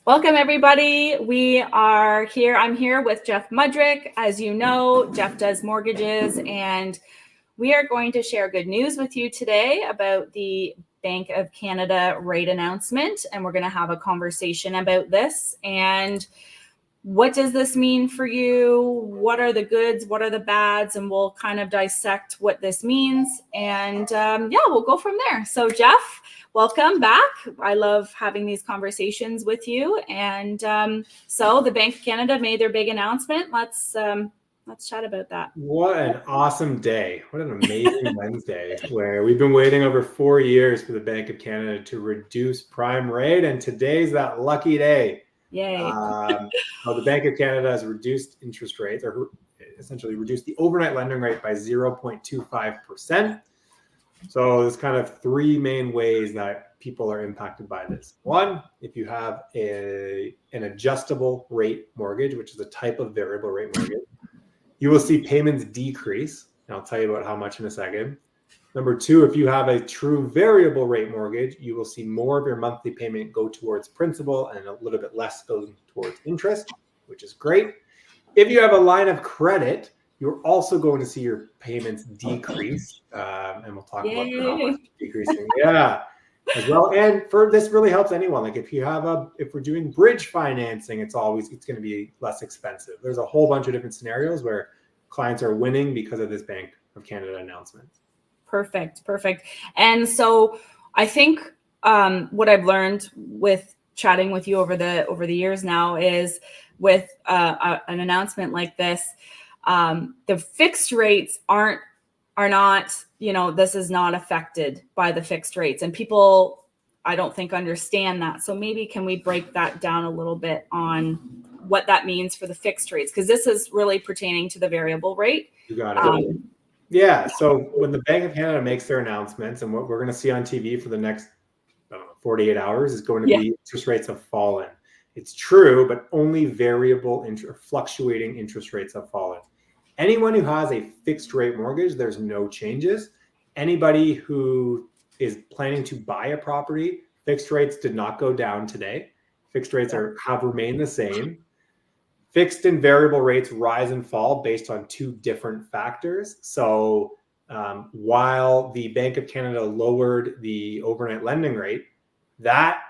Welcome, everybody. We are here. I'm here with Jeff Mudrick. As you know, Jeff does mortgages, and we are going to share good news with you today about the Bank of Canada rate announcement. And we're going to have a conversation about this. And what does this mean for you? What are the goods? What are the bads? And we'll kind of dissect what this means. And we'll go from there. So, Jeff, welcome back. I love having these conversations with you. And so the Bank of Canada made their big announcement. Let's chat about that. What an awesome day. What an amazing Wednesday where we've been waiting over 4 years for the Bank of Canada to reduce prime rate. And today's that lucky day. Yay. The Bank of Canada has reduced interest rates, or essentially reduced the overnight lending rate by 0.25%. So there's kind of three main ways that people are impacted by this. One, if you have an adjustable rate mortgage, which is a type of variable rate mortgage, you will see payments decrease. And I'll tell you about how much in a second. Number two, if you have a true variable rate mortgage, you will see more of your monthly payment go towards principal and a little bit less go towards interest, which is great. If you have a line of credit, you're also going to see your payments decrease. And we'll talk about how much decreasing. Yeah, as well. And for this really helps anyone. Like if we're doing bridge financing, it's going to be less expensive. There's a whole bunch of different scenarios where clients are winning because of this Bank of Canada announcement. Perfect. And so I think what I've learned with chatting with you over the years now is with an announcement like this, the fixed rates are not, this is not affected by the fixed rates, and people, I don't think, understand that. So maybe can we break that down a little bit on what that means for the fixed rates? Because this is really pertaining to the variable rate. You got it. Yeah. So when the Bank of Canada makes their announcements, and what we're going to see on TV for the next 48 hours is going to be interest rates have fallen. It's true, but only variable fluctuating interest rates have fallen. Anyone who has a fixed rate mortgage, there's no changes. Anybody who is planning to buy a property, fixed rates did not go down today. Fixed rates have remained the same. Fixed and variable rates rise and fall based on two different factors. So while the Bank of Canada lowered the overnight lending rate, that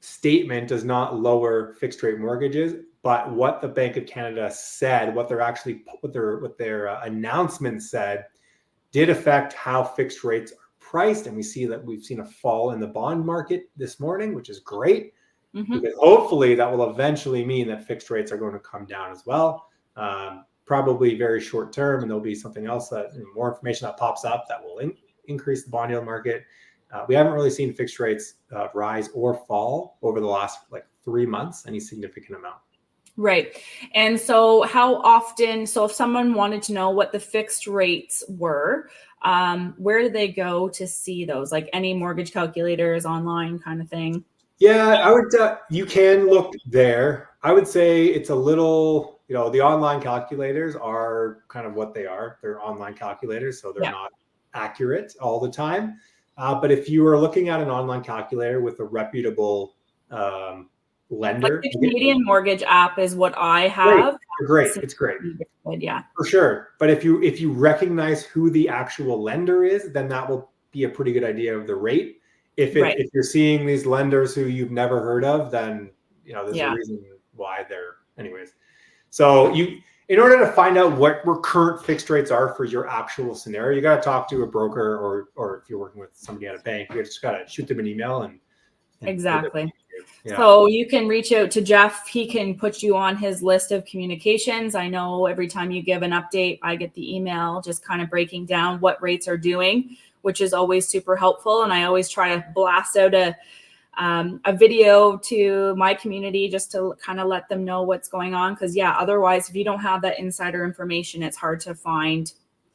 statement does not lower fixed rate mortgages. But what the Bank of Canada said, what their announcement said, did affect how fixed rates are priced. And we see that we've seen a fall in the bond market this morning, which is great. Mm-hmm. Because hopefully that will eventually mean that fixed rates are going to come down as well. Probably very short term, and there'll be something else more information that pops up that will increase the bond yield market. We haven't really seen fixed rates rise or fall over the last 3 months, any significant amount. Right. And so how often, so if someone wanted to know what the fixed rates were, where do they go to see those? Like any mortgage calculators, online kind of thing? Yeah, I would. You can look there. I would say it's a little, the online calculators are kind of what they are. They're online calculators, so they're not accurate all the time. But if you are looking at an online calculator with a reputable lender, the Canadian mortgage app is what I have. Great. It's great. Yeah, for sure. But if you recognize who the actual lender is, then that will be a pretty good idea of the rate. If you're seeing these lenders who you've never heard of, then there's a reason why they're anyways. So in order to find out what current fixed rates are for your actual scenario, you got to talk to a broker, or if you're working with somebody at a bank, you just got to shoot them an email and exactly. So you can reach out to Jeff. He can put you on his list of communications. I know every time you give an update, I get the email just kind of breaking down what rates are doing, which is always super helpful. And I always try to blast out a video to my community just to kind of let them know what's going on. Because otherwise, if you don't have that insider information, it's hard to find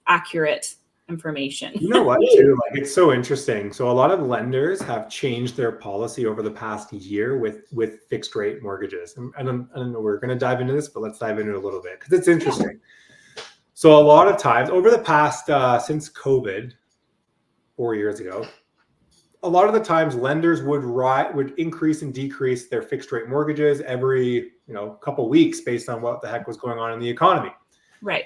accurate information. You know what, too? It's so interesting. So a lot of lenders have changed their policy over the past year with fixed rate mortgages. And I don't know, we're going to dive into this, but let's dive into it a little bit because it's interesting. So a lot of times over the past, since COVID, 4 years ago, a lot of the times lenders would increase and decrease their fixed rate mortgages every couple weeks based on what the heck was going on in the economy. Right.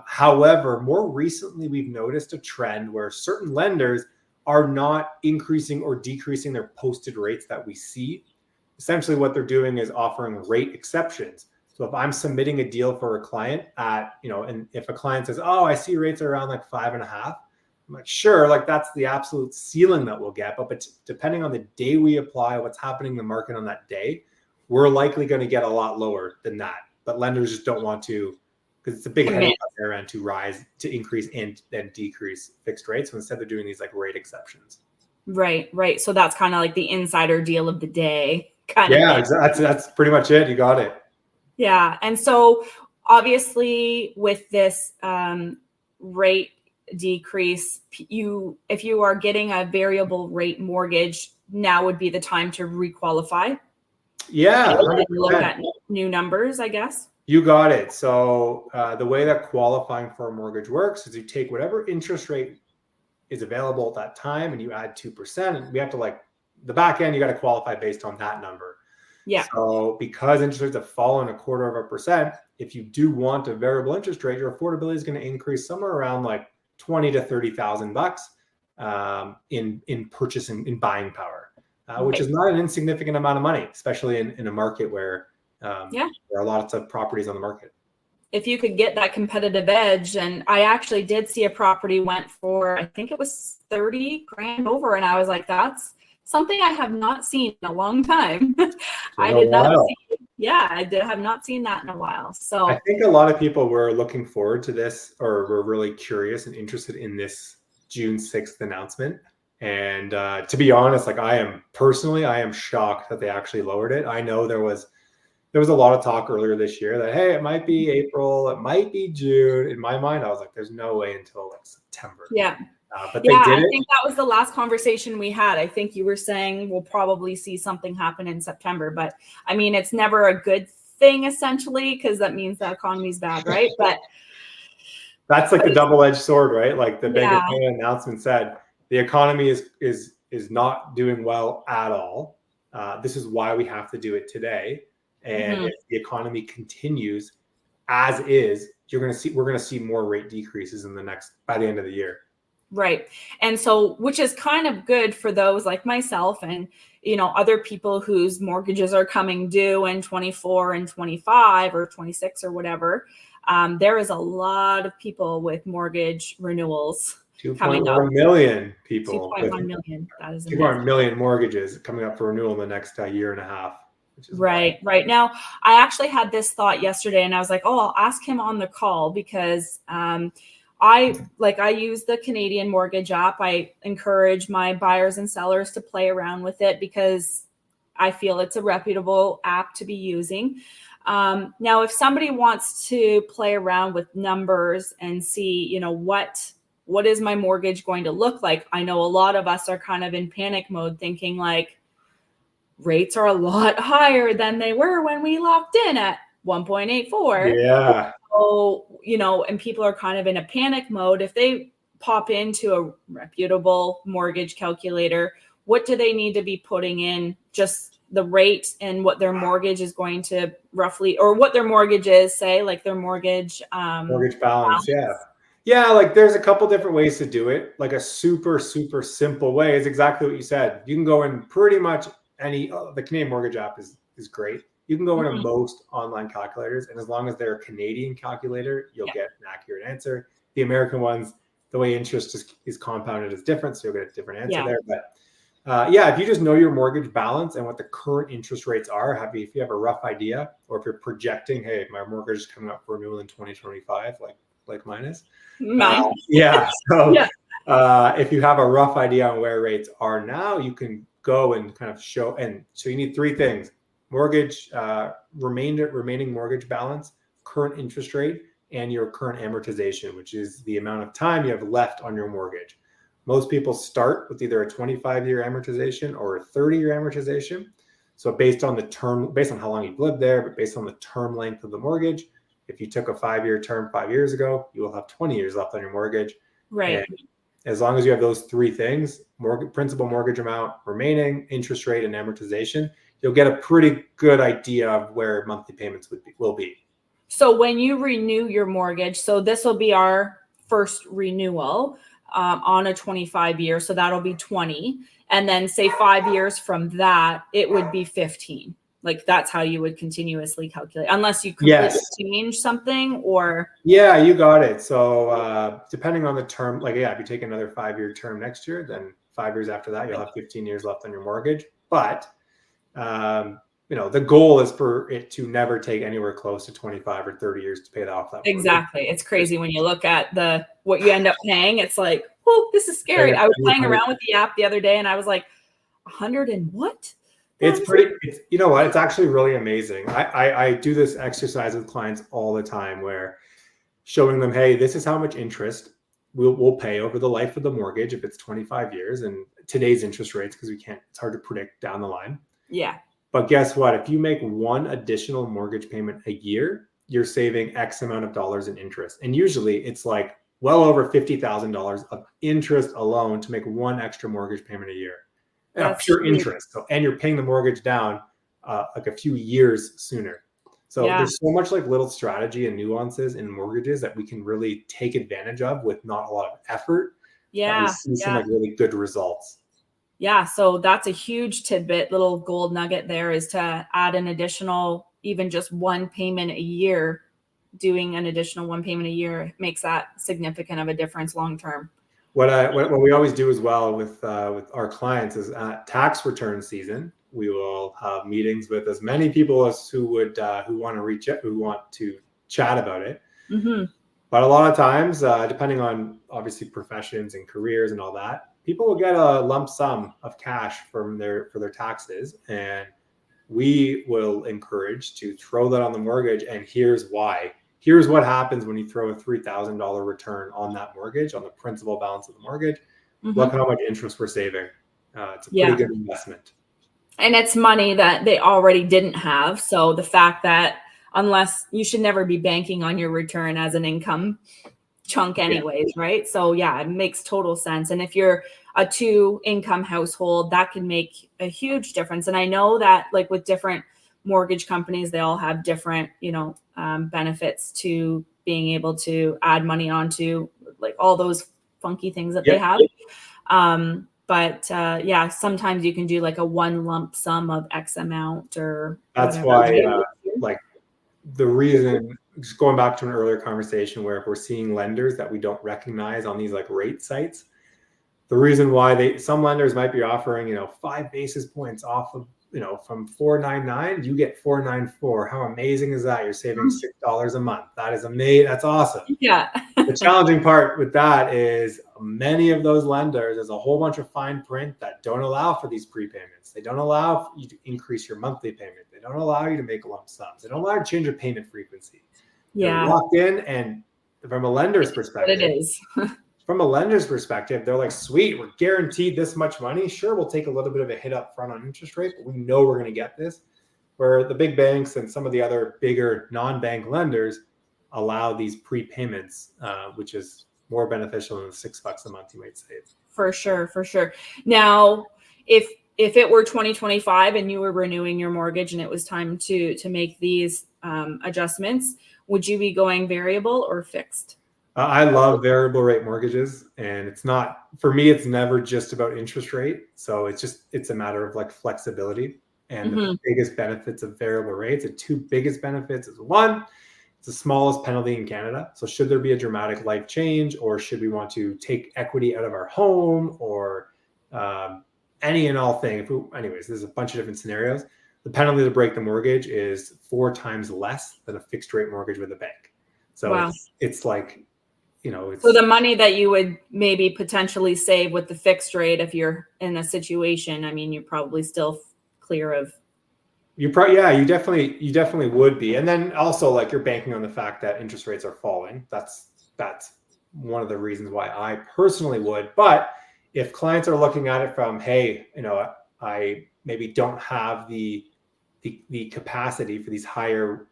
However, more recently, we've noticed a trend where certain lenders are not increasing or decreasing their posted rates that we see. Essentially, what they're doing is offering rate exceptions. So if I'm submitting a deal for a client at, and if a client says, oh, I see rates are around like 5.5, I'm like, sure, like that's the absolute ceiling that we'll get. But depending on the day we apply, what's happening in the market on that day, we're likely going to get a lot lower than that. But lenders just don't want to, because it's a big headache on their end to increase and then decrease fixed rates. So instead they're doing these like rate exceptions. Right. So that's kind of like the insider deal of the day kind of thing. That's pretty much it. You got it. Yeah. And so obviously with this rate decrease, if you are getting a variable rate mortgage, now would be the time to requalify. Yeah. Look at new numbers, I guess. You got it. So the way that qualifying for a mortgage works is you take whatever interest rate is available at that time and you add 2%. And we have to the back end, you got to qualify based on that number. Yeah. So because interest rates have fallen 0.25%, if you do want a variable interest rate, your affordability is going to increase somewhere around like $20,000 to $30,000 in purchasing, in buying power, which is not an insignificant amount of money, especially in a market where there are lots of properties on the market. If you could get that competitive edge, and I actually did see a property went for, I think it was 30 grand over. And I was like, that's something I have not seen in a long time. I have not seen that in a while. So I think a lot of people were looking forward to this, or were really curious and interested in this June 6th announcement. And to be honest, I am shocked that they actually lowered it. I know there was a lot of talk earlier this year that, hey, it might be April, it might be June. In my mind, I was like, there's no way until September. Yeah. But they did it. I think that was the last conversation we had. I think you were saying we'll probably see something happen in September. But I mean, it's never a good thing, essentially, because that means the economy's bad, right? But that's like the double-edged sword, right? Like the Bank of Canada announcement said, the economy is not doing well at all. This is why we have to do it today. And if the economy continues as is, we're going to see more rate decreases by the end of the year. Right. And so, which is kind of good for those like myself and, other people whose mortgages are coming due in 24 and 25 or 26 or whatever. There is a lot of people with mortgage renewals coming up. 2.1 million people. 2.1 million. That is 2.1 million mortgages coming up for renewal in the next year and a half. Right now, I actually had this thought yesterday, and I was like, "Oh, I'll ask him on the call," because I use the Canadian mortgage app. I encourage my buyers and sellers to play around with it because I feel it's a reputable app to be using. Now, if somebody wants to play around with numbers and see, what is my mortgage going to look like? I know a lot of us are kind of in panic mode, thinking like, rates are a lot higher than they were when we locked in at 1.84. Yeah. So, and people are kind of in a panic mode. If they pop into a reputable mortgage calculator, what do they need to be putting in? Just the rate and what their mortgage is going to roughly, or what their mortgage is, say, like their mortgage balance. Yeah, there's a couple different ways to do it. Like a super, super simple way is exactly what you said. You can go in pretty much the Canadian mortgage app is great. You can go into most online calculators, and as long as they're a Canadian calculator, you'll get an accurate answer. The American ones, the way interest is compounded is different, so you'll get a different answer there. But if you just know your mortgage balance and what the current interest rates are, if you have a rough idea, or if you're projecting, hey, my mortgage is coming up for renewal in 2025, like mine is. Mine. If you have a rough idea on where rates are now, you can go and kind of show. And so you need three things: mortgage, remaining mortgage balance, current interest rate, and your current amortization, which is the amount of time you have left on your mortgage. Most people start with either a 25-year amortization or a 30-year amortization. So based on how long you've lived there, but based on the term length of the mortgage, if you took a 5-year term 5 years ago, you will have 20 years left on your mortgage. Right. And As long as you have those three things, principal, mortgage amount remaining, interest rate, and amortization, you'll get a pretty good idea of where monthly payments will be. So when you renew your mortgage, so this will be our first renewal on a 25-year, so that'll be 20. And then say 5 years from that, it would be 15. Like that's how you would continuously calculate, unless you completely change something or. Yeah, you got it. So depending on the term, like, yeah, if you take another 5-year term next year, then 5 years after that, you'll have 15 years left on your mortgage. But, the goal is for it to never take anywhere close to 25 or 30 years to pay off that mortgage. Exactly. It's crazy when you look at what you end up paying. It's like, oh, this is scary. I was playing around with the app the other day and I was like, 100 and what? It's pretty, you know what? It's actually really amazing. I do this exercise with clients all the time where showing them, hey, this is how much interest we'll pay over the life of the mortgage if it's 25 years and today's interest rates, because it's hard to predict down the line. Yeah. But guess what? If you make one additional mortgage payment a year, you're saving X amount of dollars in interest. And usually it's like well over $50,000 of interest alone to make one extra mortgage payment a year. Pure interest. So, and you're paying the mortgage down like a few years sooner. So there's so much like little strategy and nuances in mortgages that we can really take advantage of with not a lot of effort. Yeah. We see some like really good results. Yeah. So that's a huge tidbit, little gold nugget there, is to add an additional, even just one payment a year. Doing an additional one payment a year makes that significant of a difference long term. What we always do as well with our clients is at tax return season, we will have meetings with as many people as who want to chat about it. Mm-hmm. But a lot of times, depending on obviously professions and careers and all that, people will get a lump sum of cash for their taxes, and we will encourage to throw that on the mortgage. And here's why. Here's what happens when you throw a $3,000 return on that mortgage, on the principal balance of the mortgage. Mm-hmm. Look how much interest we're saving. It's a pretty good investment. And it's money that they already didn't have. So the fact that you should never be banking on your return as an income chunk anyways, right? So it makes total sense. And if you're a 2-income household, that can make a huge difference. And I know that like with different mortgage companies, they all have different, benefits to being able to add money onto, like all those funky things that they have. But sometimes you can do like a one lump sum of X amount or that's whatever. Why, the reason, just going back to an earlier conversation where if we're seeing lenders that we don't recognize on these like rate sites, the reason why some lenders might be offering, 5 basis points off of, from 4.99, you get 4.94. How amazing is that? You're saving $6 a month. That is amazing. That's awesome. Yeah. The challenging part with that is many of those lenders, there's a whole bunch of fine print that don't allow for these prepayments. They don't allow you to increase your monthly payment. They don't allow you to make lump sums. They don't allow you to change your payment frequency. Yeah. You're locked in, and from a lender's perspective, it is. From a lender's perspective, they're like, sweet, we're guaranteed this much money. Sure, we'll take a little bit of a hit up front on interest rate, but we know we're going to get this. Where the big banks and some of the other bigger non-bank lenders allow these prepayments, which is more beneficial than the $6 a month you might save. For sure. Now, if it were 2025 and you were renewing your mortgage and it was time to make these adjustments, would you be going variable or fixed? I love variable rate mortgages, and it's not, for me, it's never just about interest rate. So it's a matter of like flexibility. And the biggest benefits of variable rates, the two biggest benefits is one, it's the smallest penalty in Canada. So should there be a dramatic life change, or should we want to take equity out of our home, or any and all thing. Anyways, there's a bunch of different scenarios. The penalty to break the mortgage is 4 times less than a fixed rate mortgage with a bank. So it's like, so the money that you would maybe potentially save with the fixed rate, if you're in a situation, I mean, you're probably still clear of. You definitely would be. And then also like you're banking on the fact that interest rates are falling. That's one of the reasons why I personally would. But if clients are looking at it from, hey, I maybe don't have the capacity for these higher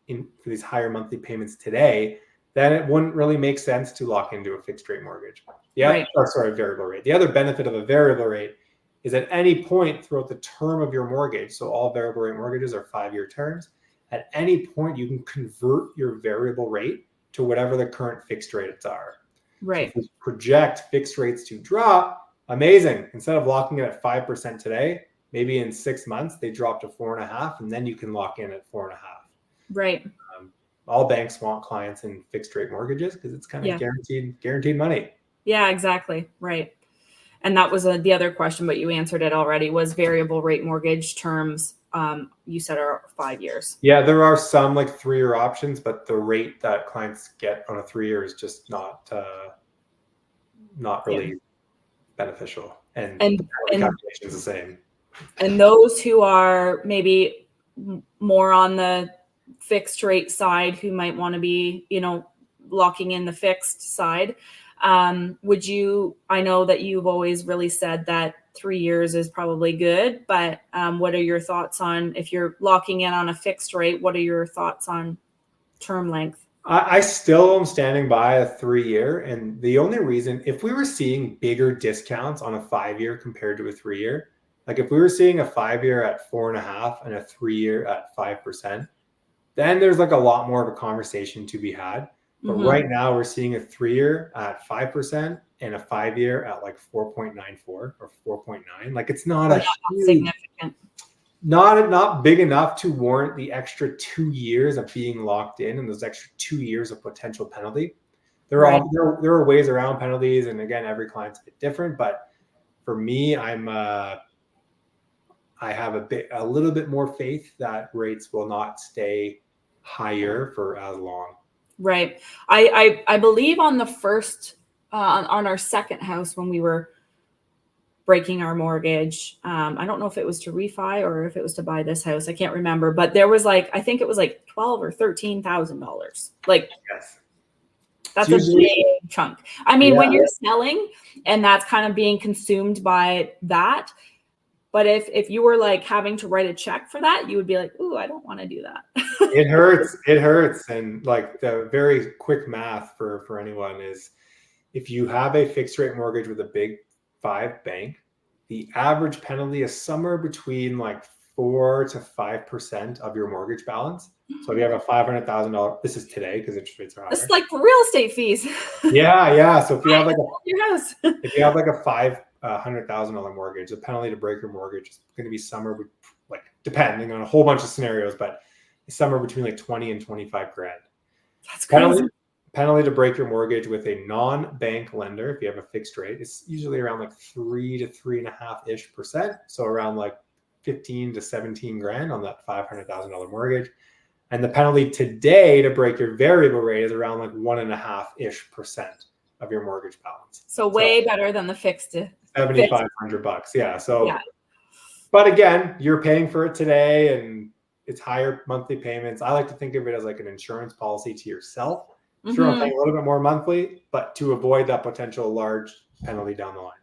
monthly payments today, then it wouldn't really make sense to lock into a fixed rate mortgage. Right. Variable rate. The other benefit of a variable rate is at any point throughout the term of your mortgage, so all variable rate mortgages are 5-year terms, at any point you can convert your variable rate to whatever the current fixed rates are. Right. So if you project fixed rates to drop, amazing. Instead of locking in at 5% today, maybe in 6 months they drop to 4.5%, and then you can lock in at 4.5%. Right. All banks want clients in fixed rate mortgages because it's kind of guaranteed money. Yeah, exactly. Right. And that was the other question, but you answered it already, was variable rate mortgage terms. You said are 5 years. Yeah, there are some like 3-year options, but the rate that clients get on a 3-year is just not really beneficial. And the calculation is the same. And those who are maybe more on the fixed rate side, who might want to be, locking in the fixed side, I know that you've always really said that 3 years is probably good, but what are your thoughts on, if you're locking in on a fixed rate, what are your thoughts on term length? I still am standing by a 3-year. And the only reason, if we were seeing bigger discounts on a 5-year compared to a 3-year, like if we were seeing a 5-year at 4.5% and a 3-year at 5%, then there's like a lot more of a conversation to be had. But right now we're seeing a 3-year at 5% and a 5-year at like 4.94 or 4.9. Like it's not significant, not big enough to warrant the extra 2 years of being locked in and those extra 2 years of potential penalty. There are ways around penalties, and again, every client's a bit different. But for me, I have a little bit more faith that rates will not stay higher for as long. Right. I believe on the first, on our second house, when we were breaking our mortgage, I don't know if it was to refi or if it was to buy this house. I can't remember, but there was I think it was like $12,000 or $13,000. Like, yes, that's a big chunk. I mean, when you're selling and that's kind of being consumed by that. But if you were like having to write a check for that, you would be like, ooh, I don't want to do that. It hurts. And like the very quick math for anyone is, if you have a fixed rate mortgage with a big 5 bank, the average penalty is somewhere between like 4 to 5% of your mortgage balance. So if you have a $500,000, this is today because interest rates are higher. This is like for real estate fees. Yeah. So if you have like your house, if you have like a $500,000 mortgage, the penalty to break your mortgage is going to be somewhere like, depending on a whole bunch of scenarios, but it's somewhere between like 20 and 25 grand. That's crazy. Penalty to break your mortgage with a non-bank lender, if you have a fixed rate, it's usually around like 3 to 3.5%. So around like 15 to 17 grand on that $500,000 mortgage. And the penalty today to break your variable rate is around like 1.5% of your mortgage balance. So way better than the fixed. $7,500. Yeah. So, but again, you're paying for it today and it's higher monthly payments. I like to think of it as like an insurance policy to yourself. Sure, I'm paying a little bit more monthly, but to avoid that potential large penalty down the line.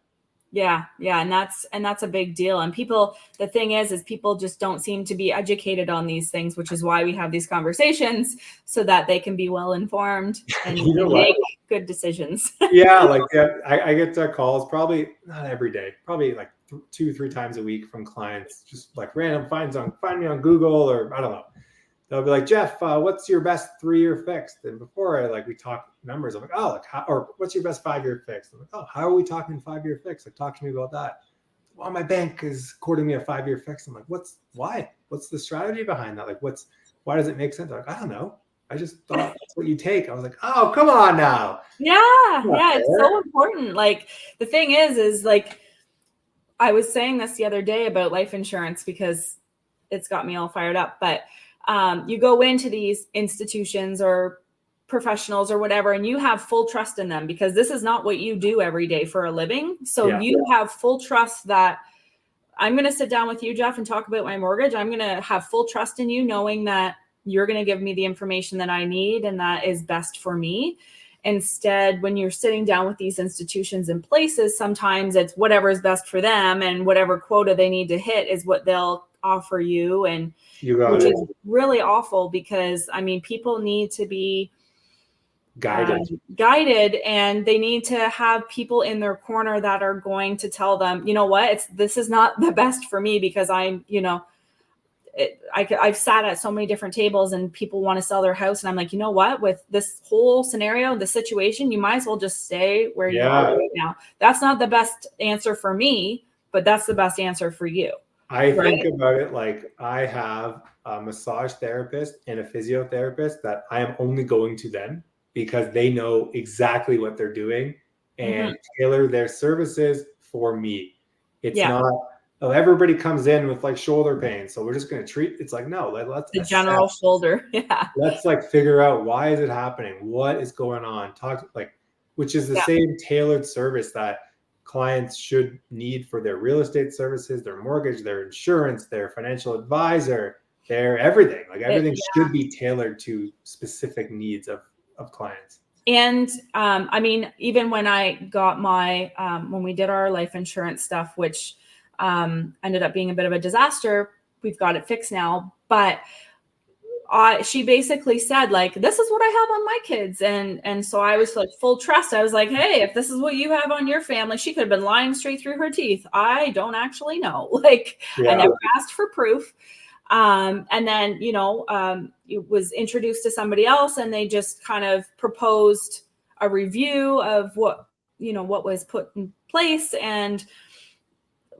Yeah. And that's a big deal. And the thing is people just don't seem to be educated on these things, which is why we have these conversations, so that they can be well informed and make good decisions. I get calls probably not every day, probably like 2-3 times a week from clients, just like random find me on Google, or I don't know. They'll be like, Jeff, what's your best 3-year fixed? And before we talk numbers, I'm like, oh, or what's your best 5-year fixed? I'm like, oh, how are we talking 5-year fixed? Like, talk to me about that. Well, my bank is quoting me a 5-year fixed. I'm like, why? What's the strategy behind that? Like, why does it make sense? They're like, I don't know. I just thought that's what you take. I was like, oh, come on now. Yeah, it's so important. Like, the thing is like, I was saying this the other day about life insurance because it's got me all fired up, but you go into these institutions or professionals or whatever, and you have full trust in them, because this is not what you do every day for a living. So you have full trust that I'm going to sit down with you, Jeff, and talk about my mortgage. I'm going to have full trust in you, knowing that you're going to give me the information that I need and that is best for me. Instead, when you're sitting down with these institutions and places, sometimes it's whatever is best for them, and whatever quota they need to hit is what they'll offer you. And which is really awful, because I mean, people need to be guided. And they need to have people in their corner that are going to tell them, you know what, this is not the best for me, because I'm, I've sat at so many different tables and people want to sell their house. And I'm like, you know what, with this whole scenario, the situation, you might as well just stay where you are right now. That's not the best answer for me, but that's the best answer for you. I think about it like I have a massage therapist and a physiotherapist that I am only going to them because they know exactly what they're doing and tailor their services for me. It's not, oh, everybody comes in with like shoulder pain, so we're just going to treat. It's like, no, let's the general shoulder. Yeah. Let's like figure out, why is it happening? What is going on? Which is the same tailored service that clients should need for their real estate services, their mortgage, their insurance, their financial advisor, their everything. Like everything should be tailored to specific needs of clients. And I mean, even when I got my, when we did our life insurance stuff, which ended up being a bit of a disaster, we've got it fixed now. But she basically said, like, this is what I have on my kids. And so I was like full trust. I was like, hey, if this is what you have on your family, she could have been lying straight through her teeth. I don't actually know. Like, I never asked for proof. And then, it was introduced to somebody else and they just kind of proposed a review of what was put in place. And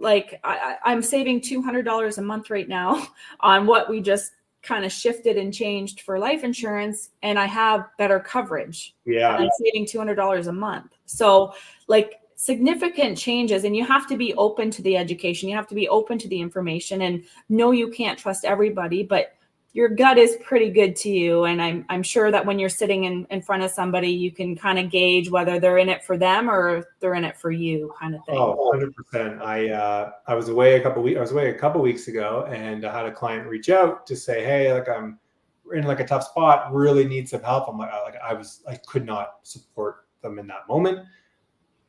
like, I'm saving $200 a month right now on what we just kind of shifted and changed for life insurance, and I have better coverage. Yeah. I'm saving $200 a month. So like significant changes, and you have to be open to the education. You have to be open to the information, and no, you can't trust everybody, but your gut is pretty good to you. And I'm sure that when you're sitting in front of somebody, you can kind of gauge whether they're in it for them or they're in it for you, kind of thing. Oh, 100%. I was away a couple weeks ago, and I had a client reach out to say, hey, like I'm in like a tough spot, really need some help. I'm like I could not support them in that moment.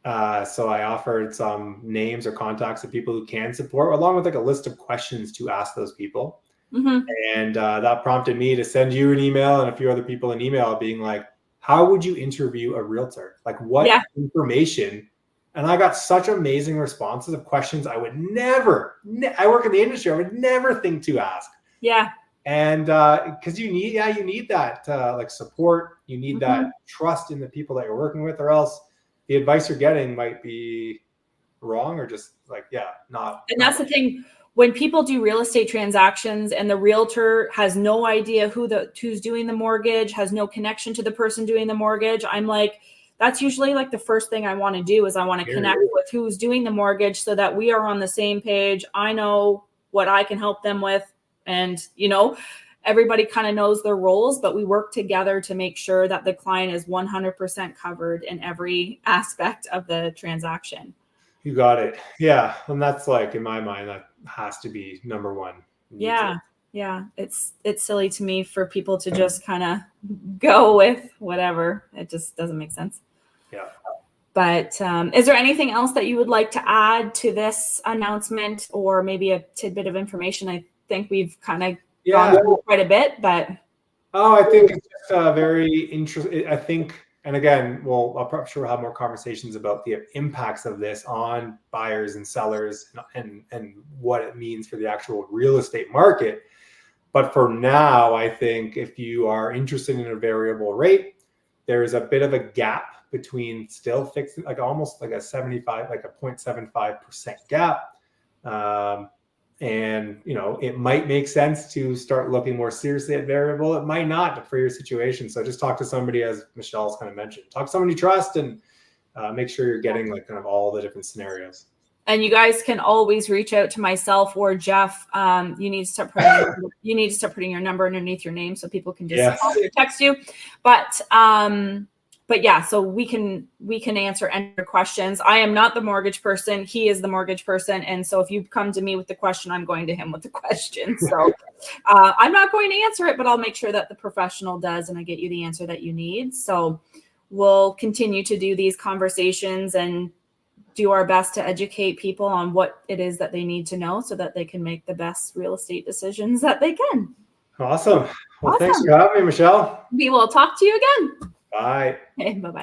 So I offered some names or contacts of people who can support, along with like a list of questions to ask those people. And that prompted me to send you an email and a few other people an email being like, how would you interview a realtor? Like what information? And I got such amazing responses of questions I would never, I work in the industry, I would never think to ask. Yeah. And because you need that like support, you need that trust in the people that you're working with, or else the advice you're getting might be wrong or just like, not. And that's the thing. When people do real estate transactions and the realtor has no idea who's doing the mortgage, has no connection to the person doing the mortgage, I'm like, that's usually like the first thing I want to do is I want to connect with who's doing the mortgage so that we are on the same page. I know what I can help them with. And, everybody kind of knows their roles, but we work together to make sure that the client is 100% covered in every aspect of the transaction. You got it. Yeah. And that's like, in my mind, that has to be number one. Yeah. It's silly to me for people to just kind of go with whatever. It just doesn't make sense. Yeah. But is there anything else that you would like to add to this announcement, or maybe a tidbit of information? I think we've kind of gone through quite a bit, but. Oh, I think it's just very interesting. I think, and again, I'm sure we'll have more conversations about the impacts of this on buyers and sellers and what it means for the actual real estate market. But for now, I think if you are interested in a variable rate, there's a bit of a gap between still fixed, like almost like a 0.75% gap. And, it might make sense to start looking more seriously at variable. It might not for your situation. So just talk to somebody, as Michelle's kind of mentioned, talk to somebody you trust, and make sure you're getting like kind of all the different scenarios. And you guys can always reach out to myself or Jeff. You need to start putting your number underneath your name so people can just call you or text you. But yeah, so we can answer any questions. I am not the mortgage person. He is the mortgage person. And so if you come to me with the question, I'm going to him with the question. So I'm not going to answer it, but I'll make sure that the professional does, and I get you the answer that you need. So we'll continue to do these conversations and do our best to educate people on what it is that they need to know so that they can make the best real estate decisions that they can. Awesome. Well, thanks for having me, Michelle. We will talk to you again. Bye. Okay, bye-bye.